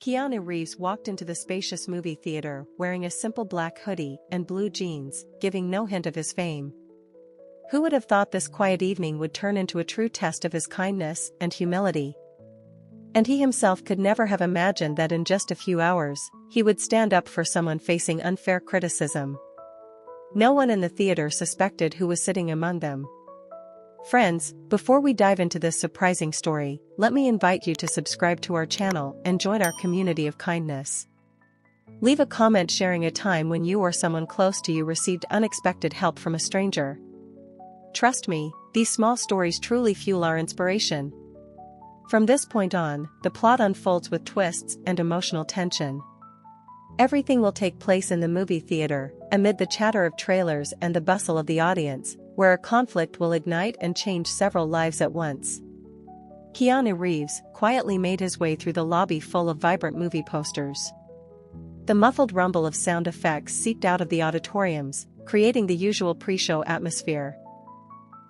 Keanu Reeves walked into the spacious movie theater wearing a simple black hoodie and blue jeans, giving no hint of his fame. Who would have thought this quiet evening would turn into a true test of his kindness and humility? And he himself could never have imagined that in just a few hours, he would stand up for someone facing unfair criticism. No one in the theater suspected who was sitting among them. Friends, before we dive into this surprising story, let me invite you to subscribe to our channel and join our community of kindness. Leave a comment sharing a time when you or someone close to you received unexpected help from a stranger. Trust me, these small stories truly fuel our inspiration. From this point on, the plot unfolds with twists and emotional tension. Everything will take place in the movie theater, amid the chatter of trailers and the bustle of the audience, where a conflict will ignite and change several lives at once. Keanu Reeves quietly made his way through the lobby full of vibrant movie posters. The muffled rumble of sound effects seeped out of the auditoriums, creating the usual pre-show atmosphere.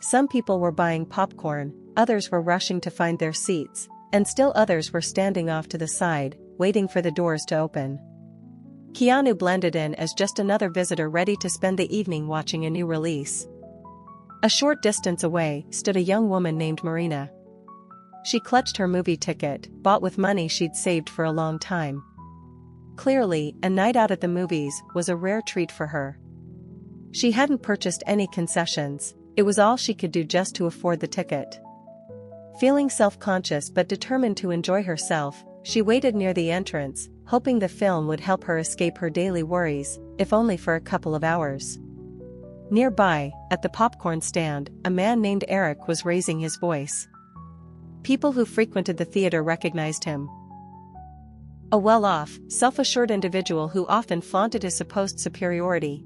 Some people were buying popcorn, others were rushing to find their seats, and still others were standing off to the side, waiting for the doors to open. Keanu blended in as just another visitor ready to spend the evening watching a new release. A short distance away stood a young woman named Marina. She clutched her movie ticket, bought with money she'd saved for a long time. Clearly, a night out at the movies was a rare treat for her. She hadn't purchased any concessions, it was all she could do just to afford the ticket. Feeling self-conscious but determined to enjoy herself, she waited near the entrance, hoping the film would help her escape her daily worries, if only for a couple of hours. Nearby, at the popcorn stand, a man named Eric was raising his voice. People who frequented the theater recognized him. A well-off, self-assured individual who often flaunted his supposed superiority.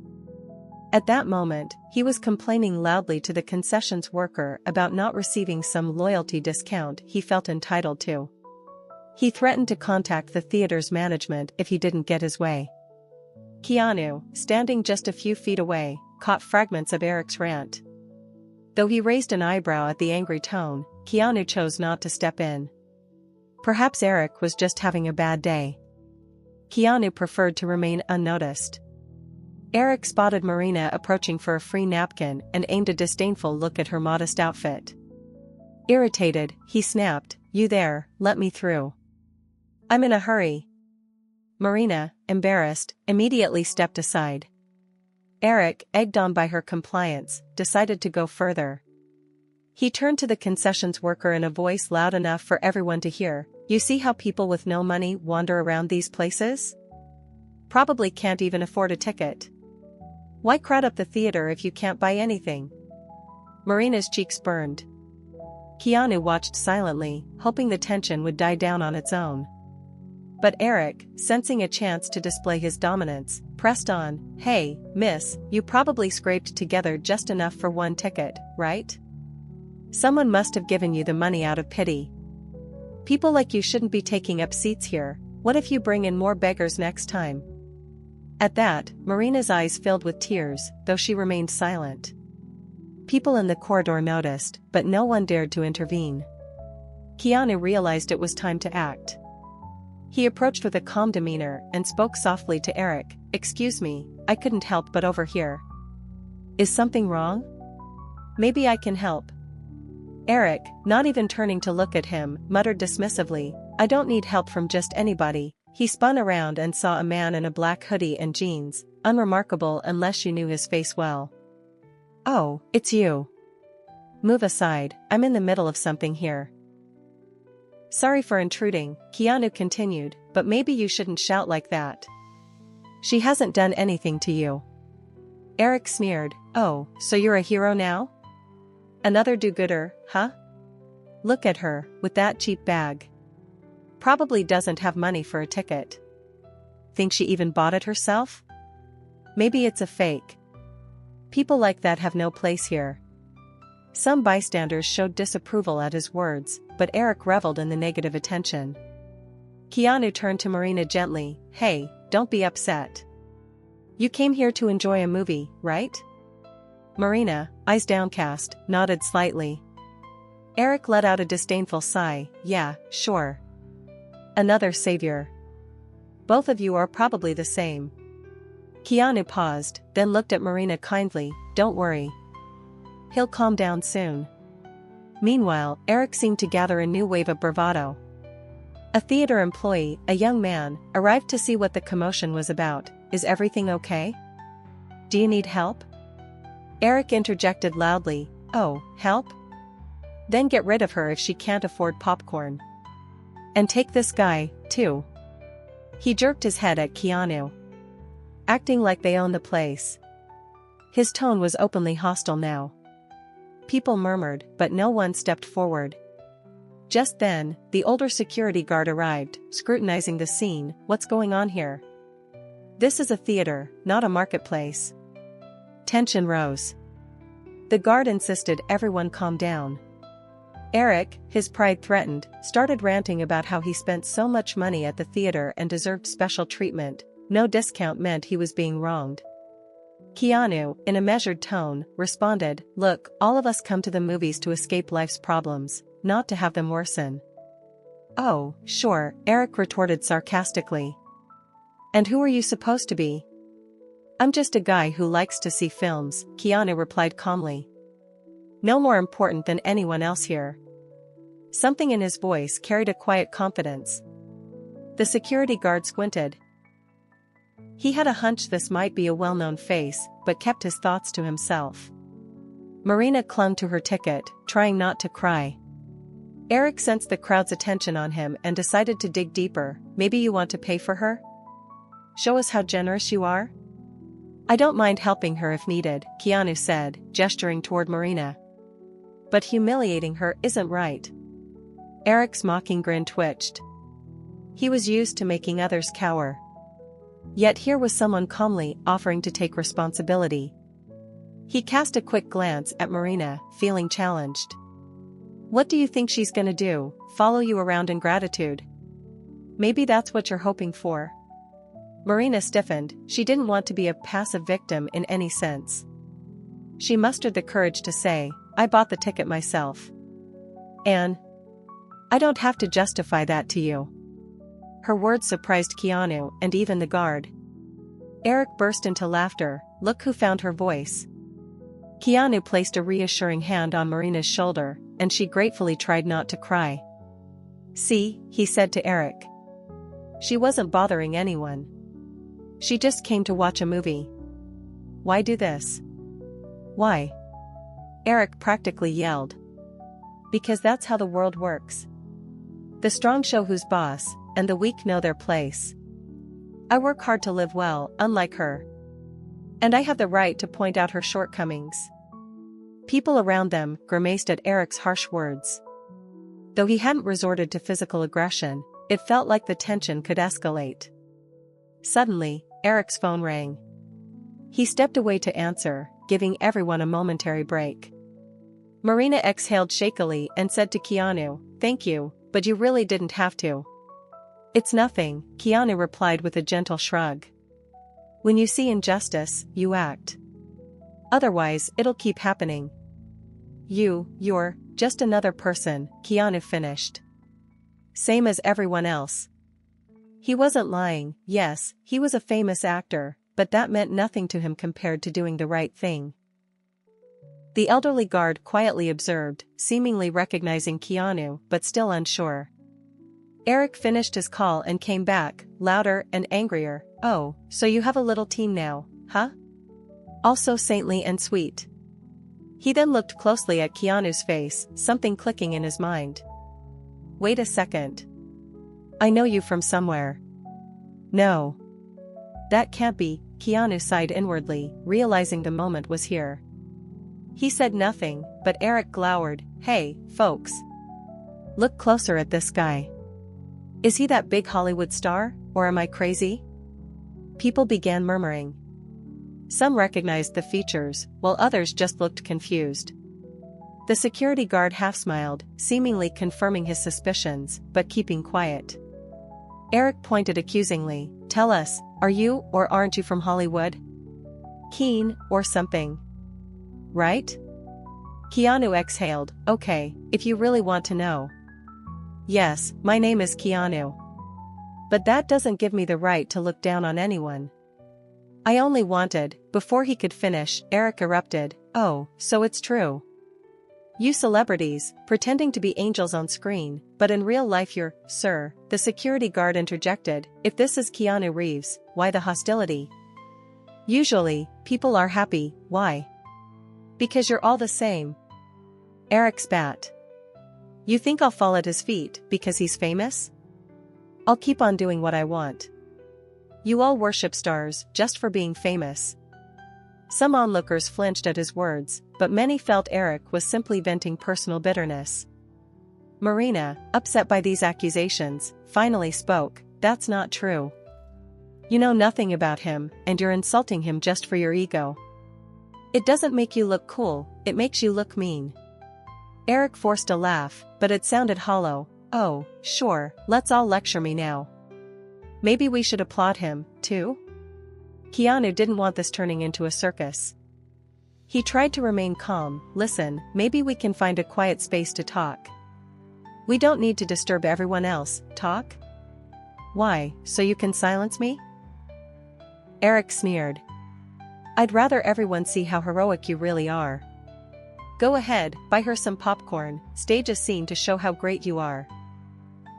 At that moment, he was complaining loudly to the concessions worker about not receiving some loyalty discount he felt entitled to. He threatened to contact the theater's management if he didn't get his way. Keanu, standing just a few feet away, caught fragments of Eric's rant. Though he raised an eyebrow at the angry tone, Keanu chose not to step in. Perhaps Eric was just having a bad day. Keanu preferred to remain unnoticed. Eric spotted Marina approaching for a free napkin and aimed a disdainful look at her modest outfit. Irritated, he snapped, "You there, let me through. I'm in a hurry." Marina, embarrassed, immediately stepped aside. Eric, egged on by her compliance, decided to go further. He turned to the concessions worker in a voice loud enough for everyone to hear, "You see how people with no money wander around these places? Probably can't even afford a ticket. Why crowd up the theater if you can't buy anything?" Marina's cheeks burned. Keanu watched silently, hoping the tension would die down on its own. But Eric, sensing a chance to display his dominance, pressed on, "Hey, miss, you probably scraped together just enough for one ticket, right? Someone must have given you the money out of pity. People like you shouldn't be taking up seats here. What if you bring in more beggars next time?" At that, Marina's eyes filled with tears, though she remained silent. People in the corridor noticed, but no one dared to intervene. Keanu realized it was time to act. He approached with a calm demeanor and spoke softly to Eric, "Excuse me, I couldn't help but overhear. Is something wrong? Maybe I can help." Eric, not even turning to look at him, muttered dismissively, "I don't need help from just anybody." He spun around and saw a man in a black hoodie and jeans, unremarkable unless you knew his face well. "Oh, it's you. Move aside, I'm in the middle of something here." "Sorry for intruding," Keanu continued, "but maybe you shouldn't shout like that. She hasn't done anything to you." Eric sneered, "Oh, so you're a hero now? Another do-gooder, huh? Look at her, with that cheap bag. Probably doesn't have money for a ticket. Think she even bought it herself? Maybe it's a fake. People like that have no place here." Some bystanders showed disapproval at his words, but Eric reveled in the negative attention. Keanu turned to Marina gently, "Hey, don't be upset. You came here to enjoy a movie, right?" Marina, eyes downcast, nodded slightly. Eric let out a disdainful sigh, "Yeah, sure. Another savior. Both of you are probably the same. Keanu paused, then looked at Marina kindly. Don't worry. He'll calm down soon. Meanwhile, Eric seemed to gather a new wave of bravado. A theater employee, a young man, arrived to see what the commotion was about. Is everything okay? Do you need help? Eric interjected loudly. Oh, help? Then get rid of her if she can't afford popcorn. And take this guy, too. He jerked his head at Keanu. Acting like they own the place. His tone was openly hostile now. People murmured, but no one stepped forward. Just then, the older security guard arrived, scrutinizing the scene. What's going on here? This is a theater, not a marketplace. Tension rose. The guard insisted everyone calm down. Eric, his pride threatened, started ranting about how he spent so much money at the theater and deserved special treatment. No discount meant he was being wronged. Keanu, in a measured tone, responded, Look, all of us come to the movies to escape life's problems, not to have them worsen. Oh, sure, Eric retorted sarcastically. And who are you supposed to be? I'm just a guy who likes to see films, Keanu replied calmly. No more important than anyone else here. Something in his voice carried a quiet confidence. The security guard squinted. He had a hunch this might be a well-known face, but kept his thoughts to himself. Marina clung to her ticket, trying not to cry. Eric sensed the crowd's attention on him and decided to dig deeper. Maybe you want to pay for her? Show us how generous you are? I don't mind helping her if needed, Keanu said, gesturing toward Marina. But humiliating her isn't right. Eric's mocking grin twitched. He was used to making others cower. Yet here was someone calmly offering to take responsibility. He cast a quick glance at Marina, feeling challenged. What do you think she's gonna do, follow you around in gratitude? Maybe that's what you're hoping for. Marina stiffened. She didn't want to be a passive victim in any sense. She mustered the courage to say, I bought the ticket myself. And I don't have to justify that to you. Her words surprised Keanu and even the guard. Eric burst into laughter. Look who found her voice. Keanu placed a reassuring hand on Marina's shoulder, and she gratefully tried not to cry. See, he said to Eric. She wasn't bothering anyone. She just came to watch a movie. Why do this? Why? Eric practically yelled. Because that's how the world works. The strong show who's boss, and the weak know their place. I work hard to live well, unlike her. And I have the right to point out her shortcomings. People around them grimaced at Eric's harsh words. Though he hadn't resorted to physical aggression, it felt like the tension could escalate. Suddenly, Eric's phone rang. He stepped away to answer, giving everyone a momentary break. Marina exhaled shakily and said to Keanu, Thank you, but you really didn't have to. It's nothing, Keanu replied with a gentle shrug. When you see injustice, you act. Otherwise, it'll keep happening. You're just another person, Keanu finished. Same as everyone else. He wasn't lying. Yes, he was a famous actor, but that meant nothing to him compared to doing the right thing. The elderly guard quietly observed, seemingly recognizing Keanu, but still unsure. Eric finished his call and came back, louder and angrier. Oh, so you have a little team now, huh? Also saintly and sweet. He then looked closely at Keanu's face, something clicking in his mind. Wait a second. I know you from somewhere. No. That can't be, Keanu sighed inwardly, realizing the moment was here. He said nothing, but Eric glowered. Hey, folks. Look closer at this guy. Is he that big Hollywood star, or am I crazy? People began murmuring. Some recognized the features, while others just looked confused. The security guard half-smiled, seemingly confirming his suspicions, but keeping quiet. Eric pointed accusingly. Tell us, are you or aren't you from Hollywood? Keen, or something. Right? Keanu exhaled. Okay, if you really want to know. Yes, my name is Keanu. But that doesn't give me the right to look down on anyone. I only wanted, before he could finish, Eric erupted, "Oh, so it's true. You celebrities, pretending to be angels on screen, but in real life you're, sir," the security guard interjected, "if this is Keanu Reeves, why the hostility? Usually, people are happy, why? Because you're all the same." Eric spat. "You think I'll fall at his feet because he's famous? I'll keep on doing what I want. You all worship stars just for being famous." Some onlookers flinched at his words, but many felt Eric was simply venting personal bitterness. Marina, upset by these accusations, finally spoke, "That's not true. You know nothing about him, and you're insulting him just for your ego. It doesn't make you look cool, it makes you look mean." Eric forced a laugh, but it sounded hollow. "Oh, sure, let's all lecture me now. Maybe we should applaud him, too?" Keanu didn't want this turning into a circus. He tried to remain calm. "Listen, maybe we can find a quiet space to talk. We don't need to disturb everyone else, talk?" "Why, so you can silence me?" Eric sneered. "I'd rather everyone see how heroic you really are. Go ahead, buy her some popcorn, stage a scene to show how great you are."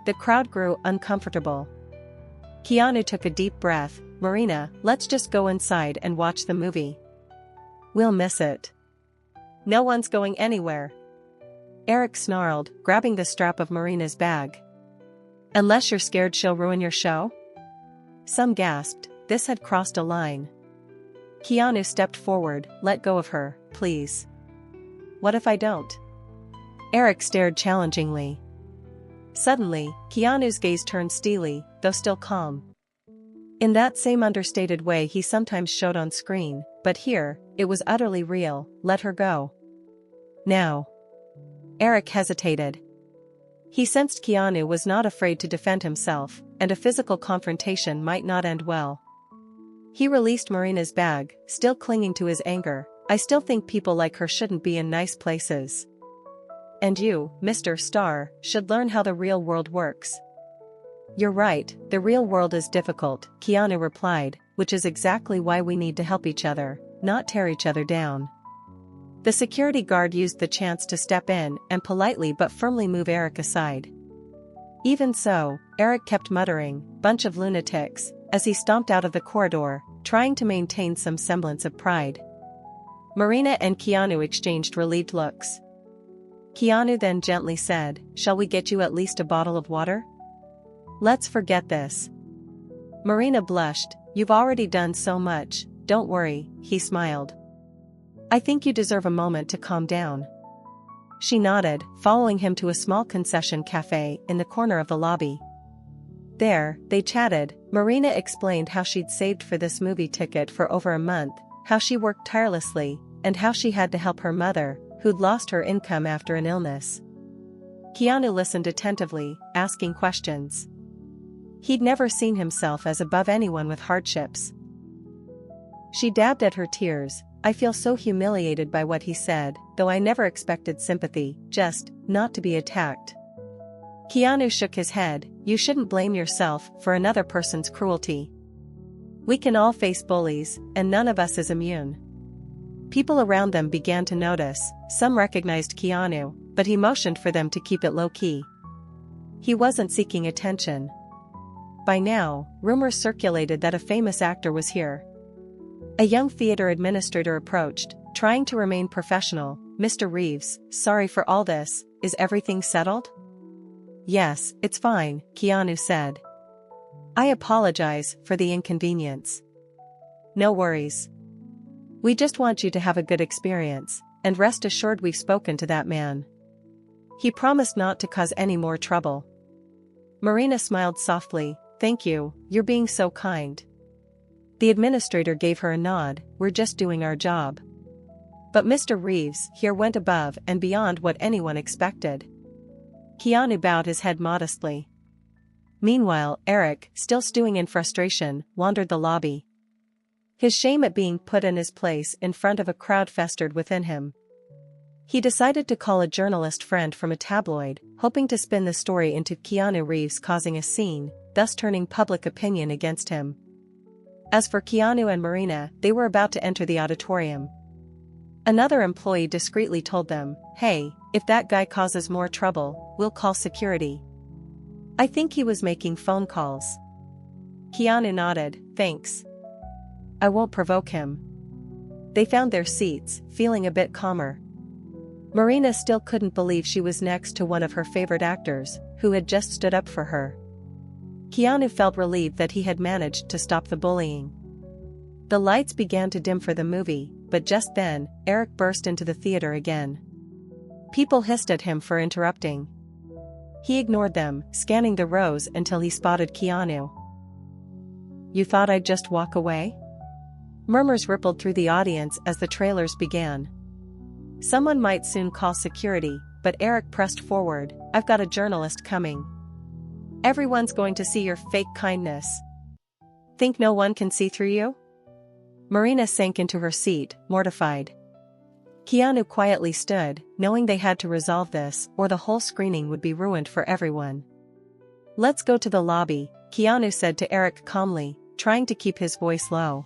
The crowd grew uncomfortable. Keanu took a deep breath. "Marina, let's just go inside and watch the movie. We'll miss it." "No one's going anywhere," Eric snarled, grabbing the strap of Marina's bag. "Unless you're scared she'll ruin your show?" Some gasped. This had crossed a line. Keanu stepped forward. "Let go of her, please." "What if I don't?" Eric stared challengingly. Suddenly, Keanu's gaze turned steely, though still calm. In that same understated way he sometimes showed on screen, but here, it was utterly real. "Let her go. Now." Eric hesitated. He sensed Keanu was not afraid to defend himself, and a physical confrontation might not end well. He released Marina's bag, still clinging to his anger. "I still think people like her shouldn't be in nice places. And you, Mr. Star, should learn how the real world works." "You're right, the real world is difficult," Keanu replied, "which is exactly why we need to help each other, not tear each other down." The security guard used the chance to step in and politely but firmly move Eric aside. Even so, Eric kept muttering, "Bunch of lunatics," as he stomped out of the corridor, trying to maintain some semblance of pride. Marina and Keanu exchanged relieved looks. Keanu then gently said, "Shall we get you at least a bottle of water? Let's forget this." Marina blushed. "You've already done so much, don't worry," he smiled. "I think you deserve a moment to calm down." She nodded, following him to a small concession cafe in the corner of the lobby. There, they chatted. Marina explained how she'd saved for this movie ticket for over a month, how she worked tirelessly, and how she had to help her mother, who'd lost her income after an illness. Keanu listened attentively, asking questions. He'd never seen himself as above anyone with hardships. She dabbed at her tears. "I feel so humiliated by what he said, though I never expected sympathy, just, not to be attacked." Keanu shook his head. "You shouldn't blame yourself for another person's cruelty. We can all face bullies, and none of us is immune." People around them began to notice. Some recognized Keanu, but he motioned for them to keep it low-key. He wasn't seeking attention. By now, rumors circulated that a famous actor was here. A young theater administrator approached, trying to remain professional. "Mr. Reeves, sorry for all this, is everything settled?" "Yes, it's fine," Keanu said. "I apologize for the inconvenience." "No worries. We just want you to have a good experience, and rest assured we've spoken to that man. He promised not to cause any more trouble." Marina smiled softly. "Thank you, you're being so kind." The administrator gave her a nod. "We're just doing our job." But Mr. Reeves here went above and beyond what anyone expected. Keanu bowed his head modestly. Meanwhile, Eric, still stewing in frustration, wandered the lobby. His shame at being put in his place in front of a crowd festered within him. He decided to call a journalist friend from a tabloid, hoping to spin the story into Keanu Reeves causing a scene, thus turning public opinion against him. As for Keanu and Marina, they were about to enter the auditorium. Another employee discreetly told them, "Hey, if that guy causes more trouble, we'll call security." "I think he was making phone calls." Keanu nodded, "Thanks. I won't provoke him." They found their seats, feeling a bit calmer. Marina still couldn't believe she was next to one of her favorite actors, who had just stood up for her. Keanu felt relieved that he had managed to stop the bullying. The lights began to dim for the movie, but just then, Eric burst into the theater again. People hissed at him for interrupting. He ignored them, scanning the rows until he spotted Keanu. "You thought I'd just walk away?" Murmurs rippled through the audience as the trailers began. Someone might soon call security, but Eric pressed forward, "I've got a journalist coming. Everyone's going to see your fake kindness. Think no one can see through you?" Marina sank into her seat, mortified. Keanu quietly stood, knowing they had to resolve this, or the whole screening would be ruined for everyone. "Let's go to the lobby," Keanu said to Eric calmly, trying to keep his voice low.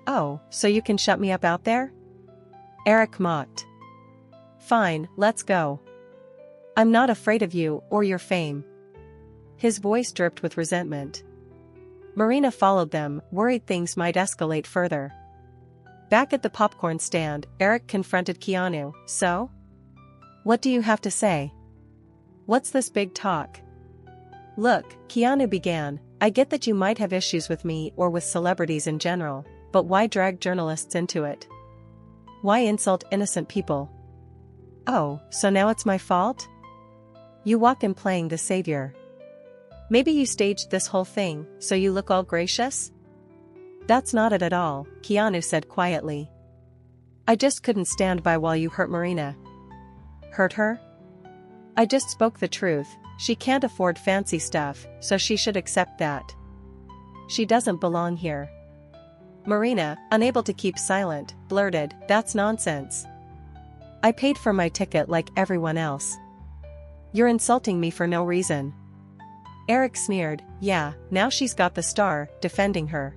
"Oh, so you can shut me up out there?" Eric mocked. "Fine, let's go. I'm not afraid of you or your fame." His voice dripped with resentment. Marina followed them, worried things might escalate further. Back at the popcorn stand, Eric confronted Keanu. "So? What do you have to say? What's this big talk?" "Look," Keanu began, "I get that you might have issues with me or with celebrities in general, but why drag journalists into it? Why insult innocent people? Oh, so now it's my fault? You walk in playing the savior. Maybe you staged this whole thing, so you look all gracious?" "That's not it at all," Keanu said quietly. "I just couldn't stand by while you hurt Marina." "Hurt her? I just spoke the truth. She can't afford fancy stuff, so she should accept that. She doesn't belong here." Marina, unable to keep silent, blurted, "That's nonsense. I paid for my ticket like everyone else. You're insulting me for no reason." Eric sneered, "Yeah, now she's got the star, defending her."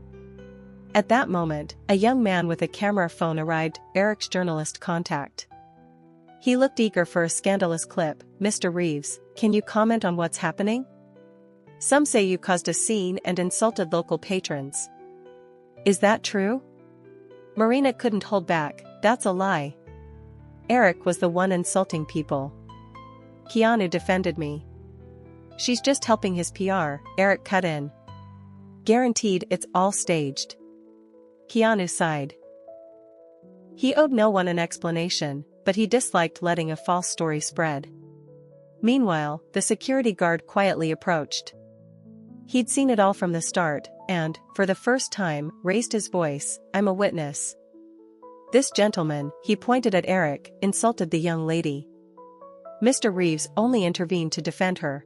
At that moment, a young man with a camera phone arrived, Eric's journalist contact. He looked eager for a scandalous clip. "Mr. Reeves, can you comment on what's happening? Some say you caused a scene and insulted local patrons. Is that true?" Marina couldn't hold back, "That's a lie. Eric was the one insulting people. Keanu defended me." "She's just helping his PR," Eric cut in. "Guaranteed it's all staged." Keanu sighed. He owed no one an explanation, but he disliked letting a false story spread. Meanwhile, the security guard quietly approached. He'd seen it all from the start, and, for the first time, raised his voice, "I'm a witness. This gentleman," he pointed at Eric, "insulted the young lady. Mr. Reeves only intervened to defend her.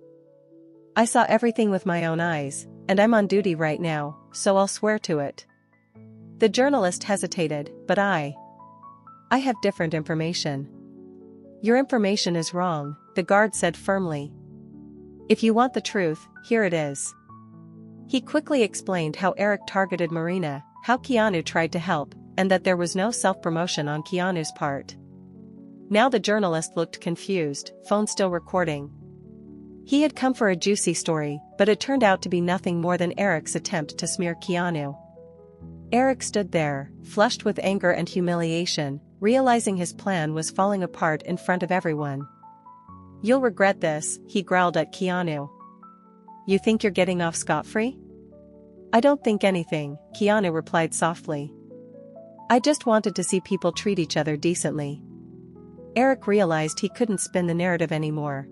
I saw everything with my own eyes, and I'm on duty right now, so I'll swear to it." The journalist hesitated, "But I have different information." "Your information is wrong," the guard said firmly. "If you want the truth, here it is." He quickly explained how Eric targeted Marina, how Keanu tried to help, and that there was no self-promotion on Keanu's part. Now the journalist looked confused, phone still recording. He had come for a juicy story, but it turned out to be nothing more than Eric's attempt to smear Keanu. Eric stood there, flushed with anger and humiliation, realizing his plan was falling apart in front of everyone. "You'll regret this," he growled at Keanu. "You think you're getting off scot-free?" "I don't think anything," Keanu replied softly. "I just wanted to see people treat each other decently." Eric realized he couldn't spin the narrative anymore.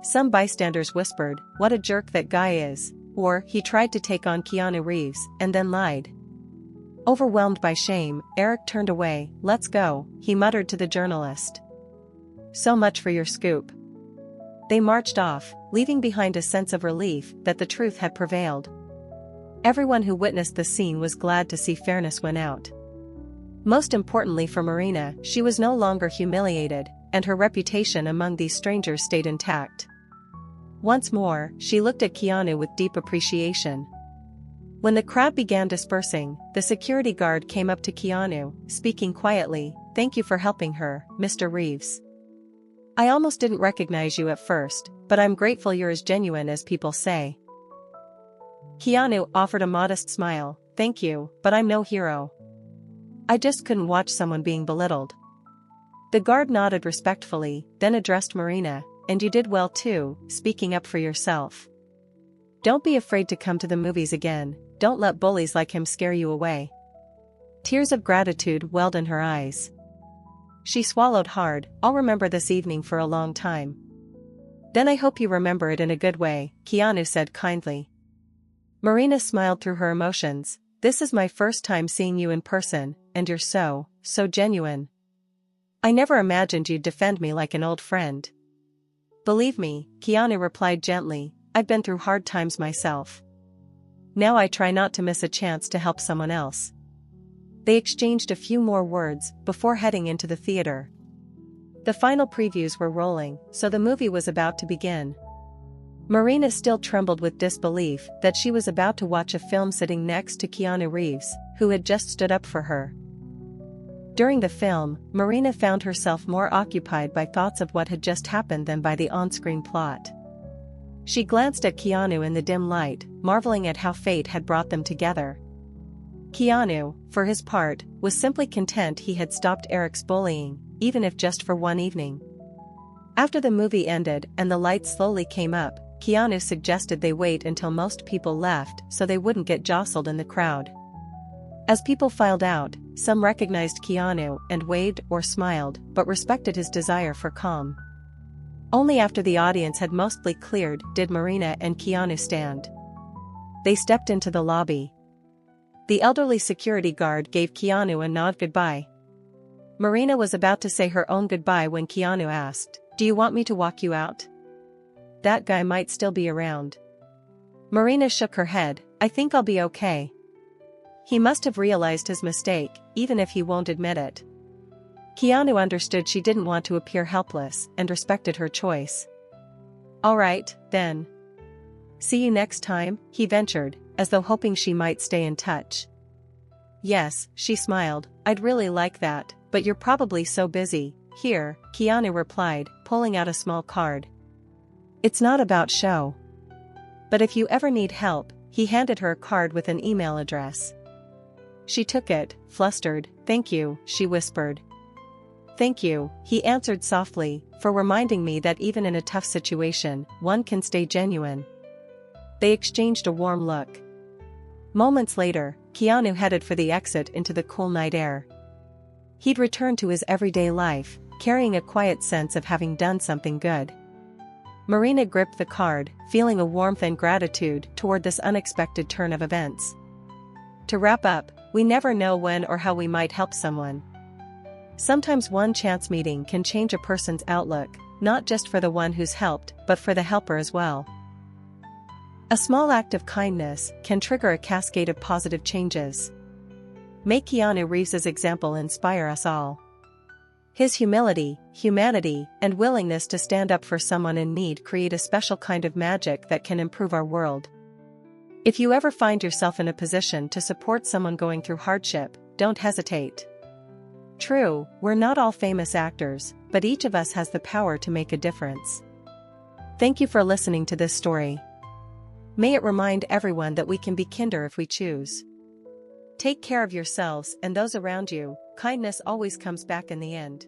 Some bystanders whispered, "What a jerk that guy is," or, "He tried to take on Keanu Reeves, and then lied." Overwhelmed by shame, Eric turned away. "Let's go," he muttered to the journalist. "So much for your scoop." They marched off, leaving behind a sense of relief that the truth had prevailed. Everyone who witnessed the scene was glad to see fairness win out. Most importantly for Marina, she was no longer humiliated, and her reputation among these strangers stayed intact. Once more, she looked at Keanu with deep appreciation. When the crowd began dispersing, the security guard came up to Keanu, speaking quietly, "Thank you for helping her, Mr. Reeves. I almost didn't recognize you at first, but I'm grateful you're as genuine as people say." Keanu offered a modest smile, "Thank you, but I'm no hero. I just couldn't watch someone being belittled." The guard nodded respectfully, then addressed Marina, "And you did well too, speaking up for yourself. Don't be afraid to come to the movies again, don't let bullies like him scare you away." Tears of gratitude welled in her eyes. She swallowed hard. "I'll remember this evening for a long time." "Then I hope you remember it in a good way," Keanu said kindly. Marina smiled through her emotions. "This is my first time seeing you in person, and you're so genuine. I never imagined you'd defend me like an old friend." "Believe me," Keanu replied gently, "I've been through hard times myself. Now I try not to miss a chance to help someone else." They exchanged a few more words before heading into the theater. The final previews were rolling, so the movie was about to begin. Marina still trembled with disbelief that she was about to watch a film sitting next to Keanu Reeves, who had just stood up for her. During the film, Marina found herself more occupied by thoughts of what had just happened than by the on-screen plot. She glanced at Keanu in the dim light, marveling at how fate had brought them together. Keanu, for his part, was simply content he had stopped Eric's bullying, even if just for one evening. After the movie ended and the lights slowly came up, Keanu suggested they wait until most people left so they wouldn't get jostled in the crowd. As people filed out, some recognized Keanu and waved or smiled but respected his desire for calm. Only after the audience had mostly cleared did Marina and Keanu stand. They stepped into the lobby. The elderly security guard gave Keanu a nod goodbye. Marina was about to say her own goodbye when Keanu asked, "Do you want me to walk you out? That guy might still be around." Marina shook her head, "I think I'll be okay." He must have realized his mistake, even if he won't admit it. Keanu understood she didn't want to appear helpless and respected her choice. "All right, then. See you next time," he ventured, as though hoping she might stay in touch. "Yes," she smiled, "I'd really like that, but you're probably so busy." "Here," Keanu replied, pulling out a small card. "It's not about show. But if you ever need help," he handed her a card with an email address. She took it, flustered. "Thank you," she whispered. "Thank you," he answered softly, "for reminding me that even in a tough situation, one can stay genuine." They exchanged a warm look. Moments later, Keanu headed for the exit into the cool night air. He'd returned to his everyday life, carrying a quiet sense of having done something good. Marina gripped the card, feeling a warmth and gratitude toward this unexpected turn of events. To wrap up, we never know when or how we might help someone. Sometimes one chance meeting can change a person's outlook, not just for the one who's helped, but for the helper as well. A small act of kindness can trigger a cascade of positive changes. May Keanu Reeves' example inspire us all. His humility, humanity, and willingness to stand up for someone in need create a special kind of magic that can improve our world. If you ever find yourself in a position to support someone going through hardship, don't hesitate. True, we're not all famous actors, but each of us has the power to make a difference. Thank you for listening to this story. May it remind everyone that we can be kinder if we choose. Take care of yourselves and those around you. Kindness always comes back in the end.